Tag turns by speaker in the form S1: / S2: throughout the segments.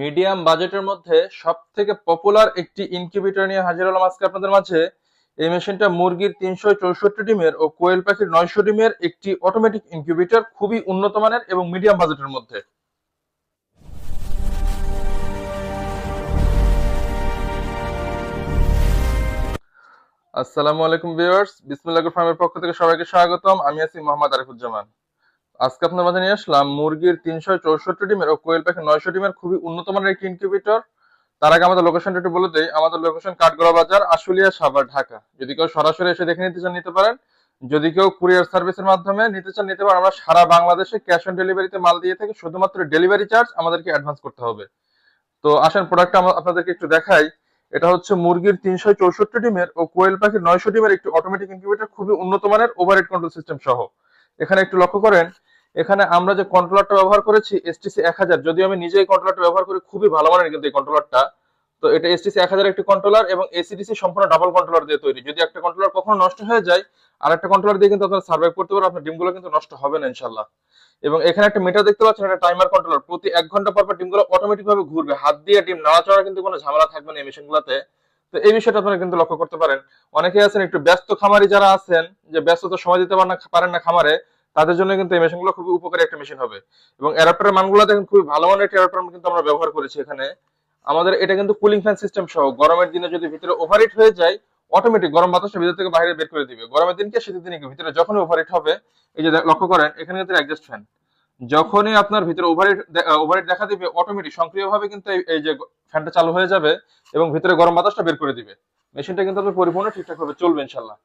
S1: Medium বাজেটের মধ্যে সব থেকে পপুলার একটি ইনকিউবেটর নিয়ে হাজির হলাম আজকে আপনাদের মাঝে। এই মেশিনটা মুরগির 364 ডিমের ও কোয়েল পাখির 900 ডিমের একটি অটোমেটিক ইনকিউবেটর, খুবই উন্নত মানের এবং মিডিয়াম বাজেটের মধ্যে। আসসালামু আলাইকুম ভিউয়ার্স, বিসমিল্লাহ ফার্মের পক্ষ থেকে সবাইকে স্বাগতম। আমি আছি মোহাম্মদ আরিফুজ্জামান। আজকে আপনার মাঝে নিয়ে আসলাম মুরগির 364 ডিমের ও কোয়েল পাখির 900 ডিমের খুবই উন্নত মানের একটি ইনকিউবেটর। তার আগে আমাদের লোকেশনটা একটু বলে দেই। আমাদের লোকেশন কাঠগড়া বাজার, আশুলিয়া, সাভার, ঢাকা। যদি কেউ সরাসরি এসে দেখে নিতে চান নিতে পারেন, যদি কেউ কুরিয়ার সার্ভিসের মাধ্যমে নিতে চান নিতে পারেন। আমরা সারা বাংলাদেশে ক্যাশ অন ডেলিভারিতে মাল দিয়ে থাকি, শুধুমাত্র ডেলিভারি চার্জ আমাদেরকে অ্যাডভান্স করতে হবে। তো আসেন প্রোডাক্টটা আপনাদেরকে একটু দেখাই। এটা হচ্ছে মুরগির 364 ডিমের ও কোয়েল পাখির 900 ডিমের একটি অটোমেটিক ইনকিউবেটর, খুবই উন্নত মানের ওভারহেড কন্ট্রোল সিস্টেম সহ। এখানে একটু লক্ষ্য করেন, এখানে আমরা যে কন্ট্রোলারটা ব্যবহার করেছি এসটিসি 1000, যদিও আমি নিজে এই কন্ট্রোলারটা ব্যবহার করি, খুবই ভালো মানের কিন্তু এই কন্ট্রোলারটা। তো এটা এসটিসি 1000 একটি কন্ট্রোলার এবং এসিডিসি সম্পূর্ণ ডাবল কন্ট্রোলার দিয়ে তৈরি। যদি একটা কন্ট্রোলার কখনো নষ্ট হয়ে যায়, আর একটা কন্ট্রোলার দিয়ে কিন্তু আপনারা সার্ভাইভ করতে পারবেন, আপনার ডিমগুলো কিন্তু নষ্ট হবে না ইনশাল্লাহ। এবং এখানে একটা মিটার দেখতে পাচ্ছেন, একটা টাইমার কন্ট্রোলার। প্রতি 1 ঘন্টা পর পর ডিমগুলো অটোমেটিক ভাবে ঘুরবে, হাত দিয়ে ডিম নাড়াচাড়া কিন্তু কোনো ঝামেলা থাকবে না এই মেশিনগুলোতে। তো এই বিষয়টা আপনারা কিন্তু লক্ষ্য করতে পারেন। অনেকেই আছেন একটু ব্যস্ত খামারি, যারা আছেন যে ব্যস্ততা সময় দিতে পারেন না খামারে, তাদের জন্য কিন্তু এই মেশিনগুলো খুবই উপকারী একটা মেশিন হবে। এবং অ্যাডাপ্টারের মানগুলো দেখেন, খুবই ভালো মানের একটা অ্যাডাপ্টার কিন্তু আমরা ব্যবহার করেছি এখানে। আমাদের এটা কিন্তু কুলিং ফ্যান সিস্টেম সহ, গরমের দিনে যদি ভিতরে ওভারহিট হয়ে যায়, অটোমেটিক গরম বাতাসটা ভিতর থেকে বাইরে বের করে দিবে। গরমের দিনকে শীতের দিনে কি, ভিতরে যখনই ওভারহিট হবে, এই যে লক্ষ্য করেন এখানে কিন্তু অ্যাডজাস্ট ফ্যান, যখনই আপনার ভিতরে ওভারহিট দেখা দিবে, অটোমেটিক সক্রিয়ভাবে কিন্তু এই যে ফ্যানটা চালু হয়ে যাবে এবং ভিতরে গরম বাতাসটা বের করে দিবে। মেশিনটা কিন্তু আপনার পরিপূর্ণ ঠিকঠাক ভাবে চলবে ইনশাল্লাহ।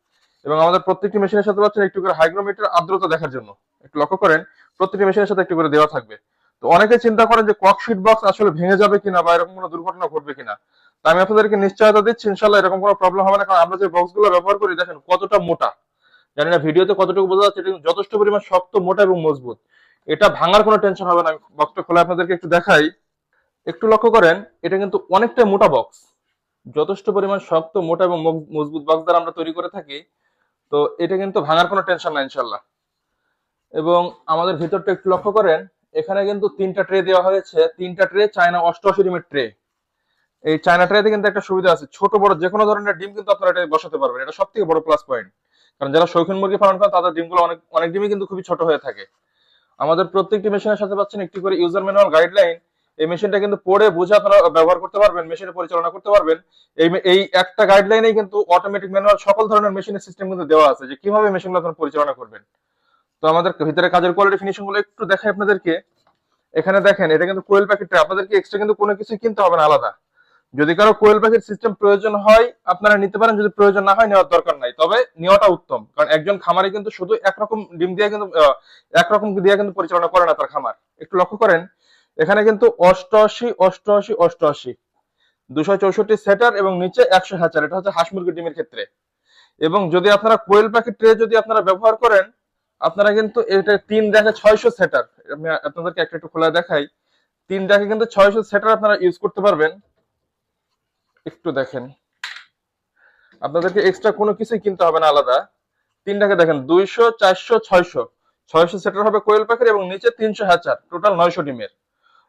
S1: এবং আমাদের প্রত্যেকটি মেশিনের সাথে পাচ্ছেন একটু করে হাইগ্রোমিটার, আর্দ্রতা দেখার জন্য। একটু লক্ষ্য করেন, প্রত্যেকটি মেশিনের সাথে একটু করে দেওয়া থাকবে। তো অনেকে চিন্তা করেন যে ককশিট বক্স আসলে ভেঙে যাবে কিনা বা এরকম কোনো দুর্ঘটনা ঘটবে কিনা। তা আমি আপনাদেরকে নিশ্চয়তা দিচ্ছি, ইনশাল্লাহ এরকম কোনো প্রবলেম হবে না। কারণ আমরা যে বক্স গুলো ব্যবহার করি, দেখেন কতটা মোটা। জানি না ভিডিওতে কতটুকু বোঝা যাচ্ছে, এটা কিন্তু যথেষ্ট পরিমাণ শক্ত, মোটা এবং মজবুত। এটা ভাঙার কোনো টেনশন হবে না। আমি বক্সটা খুলে আপনাদেরকে একটু দেখাই। একটু লক্ষ্য করেন, এটা কিন্তু অনেকটা মোটা বক্স, যথেষ্ট পরিমাণ শক্ত, মোটা এবং মজবুত বক্স দ্বারা আমরা তৈরি করে থাকি। তো এটা কিন্তু ভাঙার কোনো টেনশন নাই ইনশাল্লাহ। এবং আমাদের ভিতরটা একটু লক্ষ্য করেন, এখানে কিন্তু 3টা ট্রে দেওয়া হয়েছে। 3টা ট্রে চায়না 88 ডিমের ট্রে। এই চায়না ট্রেতে কিন্তু একটা সুবিধা আছে, ছোট বড় যে কোনো ধরনের ডিম কিন্তু আপনারা এটা বসাতে পারবেন। এটা সব থেকে বড় প্লাস পয়েন্ট। কারণ যারা শৌখিন মুরগি পালন করেন, তাদের ডিমগুলো অনেক অনেক ডিমই কিন্তু খুবই ছোট হয়ে থাকে। আমাদের প্রত্যেকটি মেশিনের সাথে পাচ্ছেন একটি করে ইউজার ম্যানুয়াল গাইডলাইন। এই মেশিনটা কিন্তু পড়ে বুঝে আপনারা ব্যবহার করতে পারবেন, মেশিনে পরিচালনা করতে পারবেন। এই একটা গাইডলাইনেই কিন্তু অটোমেটিক ম্যানুয়াল সকল ধরনের মেশিনের সিস্টেম কিন্তু দেওয়া আছে, যে কিভাবে মেশিনগুলো আপনারা পরিচালনা করবেন। তো আমাদের ভিতরে কাজের কোয়ালিটি ফিনিশিং গুলো একটু দেখাই আপনাদেরকে। এখানে দেখেন, এটা কিন্তু কোয়েল প্যাকেটটা, আপনাদেরকে এক্সট্রা কিন্তু কোনো কিছু কিনতে হবে না আলাদা। যদি কারো কোয়েল প্যাকেট সিস্টেম প্রয়োজন হয়, আপনারা নিতে পারেন। যদি প্রয়োজন না হয়, নেওয়ার দরকার নাই। তবে নেওয়াটা উত্তম, কারণ একজন খামারি কিন্তু শুধু একরকম ডিম দিয়ে কিন্তু একরকম দিয়ে কিন্তু পরিচালনা করে না তার খামার। একটু লক্ষ্য করেন, এখানে কিন্তু 88 88 88 264 সেটার এবং নিচে 100 হ্যাচার। এটা হচ্ছে হাঁস মুরগির ডিমের ক্ষেত্রে। এবং যদি আপনারা কোয়েল প্যাকেট ট্রে যদি আপনারা ব্যবহার করেন, আপনারা কিন্তু এটা 3 রেখে 600 সেটার, আমি আপনাদেরকে একটা একটু খোলা দেখাই। 3 রেখে কিন্তু 600 সেটার আপনারা ইউজ করতে পারবেন। একটু দেখেন, আপনাদেরকে এক্সট্রা কোনো কিছুই কিনতে হবে না আলাদা। 3টাকে দেখেন, 200 400 600 600 সেটার হবে কোয়েল পাখির এবং নিচে 300 হ্যাচার, টোটাল 900 ডিমের।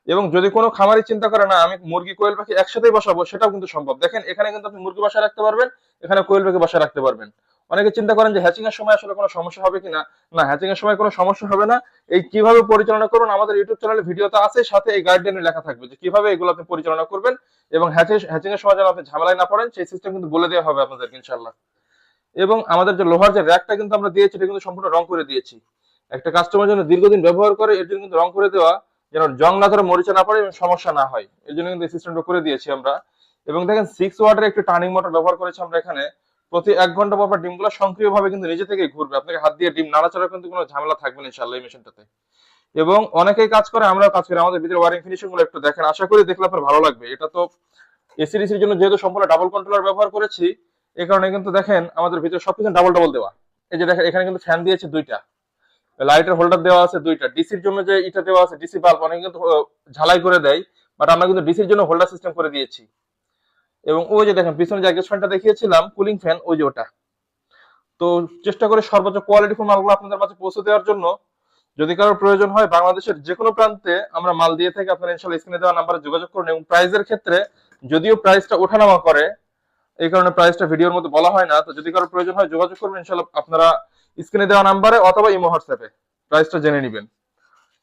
S1: এবং যদি কোনো খামারি চিন্তা করে না আমি মুরগি কোয়েল পাখি একসাথেই বসাবো, সেটাও কিন্তু সম্ভব। দেখেন এখানে কিন্তু আপনি মুরগি বাসায় রাখতে পারবেন, এখানে কোয়েল পাখি বাসায় রাখতে পারবেন। অনেকে চিন্তা করেন যে হ্যাচিং এর সময় আসলে কোনো সমস্যা হবে কিনা। না, হ্যাচিং এর সময় কোনো সমস্যা হবে না। এই কিভাবে পরিচালনা করবেন আমাদের ইউটিউব চ্যানেলে ভিডিওতে আছে, সাথে এই গাইডলাইনে লেখা থাকবে যে কিভাবে এগুলো আপনি পরিচালনা করবেন। এবং হ্যাচিং এর সময় যেন আপনি ঝামেলায় না পড়েন, সেই সিস্টেম কিন্তু বলে দেওয়া হবে আপনাদেরকে ইনশাআল্লাহ। এবং আমাদের যে লোহার যে র্যাকটা কিন্তু আমরা দিয়েছি, এটা কিন্তু সম্পূর্ণ রং করে দিয়েছি। একটা কাস্টমার যেন দীর্ঘদিন ব্যবহার করে, এর জন্য কিন্তু রং করে দেওয়া, যেন জং না ধরে, মরিচা না পড়ে এবং সমস্যা না হয়, এর জন্য কিন্তু এই সিস্টেমটা করে দিয়েছি আমরা। এবং দেখেন 6 ওয়াটের একটি টার্নিং মোটর ব্যবহার করেছি আমরা এখানে। প্রতি 1 ঘন্টা পর পর ডিমগুলো সক্রিয়ভাবে কিন্তু নিজে থেকেই ঘুরবে, আপনাকে হাত দিয়ে ডিম নাড়াচাড়া কিন্তু কোনো ঝামেলা থাকবে না ইনশাআল্লাহ এই মেশিনটাতে। এবং অনেকেই কাজ করে, আমরাও কাজ করি। আমাদের ভিতরে ওয়ারিং ফিনিশিং গুলো একটু দেখেন, আশা করি দেখলে আপনার ভালো লাগবে। এটা তো এসিডিসির জন্য যেহেতু সম্পূর্ণ ডাবল কন্ট্রোলার ব্যবহার করেছি, এই কারণে কিন্তু দেখেন আমাদের ভিতরে সবকিছু ডাবল ডাবল দেওয়া। এই যে দেখেন, এখানে কিন্তু ফ্যান দিয়েছে 2টা, লাইটের হোল্ডার দেওয়া আছে 2টা, ডিসির জন্য যে এটা দেওয়া আছে ডিসি বাল্ব, অনেকে কিন্তু ঝালাই করে দেয়, বাট আমরা কিন্তু ডিসির জন্য হোল্ডার সিস্টেম করে দিয়েছি। এবং ওই যে দেখেন পিছনে যে অ্যাডজাস্ট ফ্যানটা দেখিয়েছিলাম, কুলিং ফ্যান, ওই যে ওটা। তো চেষ্টা করে সর্বোচ্চ কোয়ালিটিফুল মালগুলো আপনাদের মাঝে পৌঁছে দেওয়ার জন্য। যদি কারোর প্রয়োজন হয় বাংলাদেশের যে কোনো প্রান্তে আমরা মাল দিয়ে থাকি, আপনারা ইনশাল্লাহ স্ক্রিনে দেওয়া নাম্বারে যোগাযোগ করুন। এবং প্রাইসের ক্ষেত্রে যদিও প্রাইসটা ওঠানামা করে, এই কারণে প্রাইসটা ভিডিওর মধ্যে বলা হয় না। তো যদি কারো প্রয়োজন হয় যোগাযোগ করবেন ইনশাল্লাহ, আপনারা স্ক্রিনে দেওয়া নাম্বারে অথবা ইমো হোয়াটসঅ্যাপে প্রাইসটা জেনে নেবেন।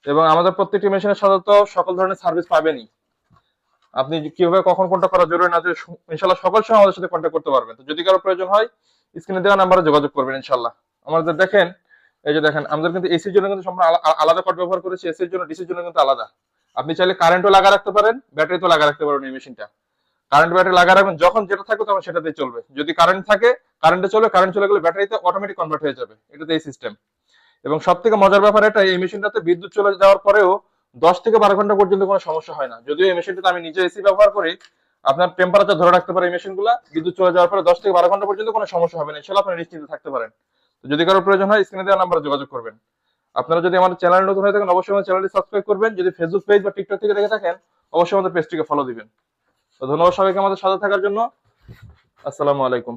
S1: এবং আমাদের প্রত্যেকটি মেশিনের সাধারণত সকল ধরনের সার্ভিস পাবেনই। আপনি কিভাবে কখন কোনটা করা জরুরি না জরুরি ইনশাল্লাহ সকল সময় আমাদের সাথে কন্ট্যাক্ট করতে পারবেন। তো যদি কারো প্রয়োজন হয় স্ক্রিনে দেওয়া নাম্বারে যোগাযোগ করবেন ইনশাল্লাহ। আমাদের দেখেন, এই যে দেখেন, আমাদের কিন্তু এসির জন্য কিন্তু সম্পূর্ণ আলাদা কট ব্যবহার করেছি, এসির জন্য ডিসির জন্য কিন্তু আলাদা। আপনি চাইলে কারেন্টও লাগা রাখতে পারেন, ব্যাটারি তো লাগা রাখতে পারেন এই মেশিনটা। কারেন্ট ব্যাটারি লাগা রাখবেন, যখন যেটা থাকবে তখন সেটাতেই চলবে। যদি কারেন্ট থাকে কারেন্টে চলবে, কারেন্ট চলে গেলে ব্যাটারিতে অটোমেটিক কনভার্ট হয়ে যাবে, এটাতে এই সিস্টেম। এবং সব থেকে মজার ব্যাপার এটা, এই মেশিনটাতে বিদ্যুৎ চলে যাওয়ার পরেও 10 থেকে 12 ঘন্টা পর্যন্ত কোনো সমস্যা হয় না। যদিও এই মেশিনটাতে আমি নিজে এসি ব্যবহার করি, আপনার টেম্পারেচার ধরে রাখতে পারে এই মেশিনগুলো। বিদ্যুৎ চলে যাওয়ার পরে 10 থেকে 12 ঘন্টা পর্যন্ত কোনো সমস্যা হবে না, ইনশাল্লাহ আপনি নিশ্চিন্তে থাকতে পারেন। তো যদি কারো প্রয়োজন হয় স্ক্রিনে দেওয়া নাম্বারে যোগাযোগ করবেন। আপনারা যদি আমাদের চ্যানেল নতুন হয়ে থাকেন অবশ্যই আমাদের চ্যানেলটি সাবস্ক্রাইব করবেন। যদি ফেসবুক পেজ বা টিকটক থেকে দেখে থাকেন অবশ্যই আমাদের পেজটিকে ফলো দিবেন। তো ধন্যবাদ সবাইকে আমাদের সাথে থাকার জন্য। আসসালামু আলাইকুম।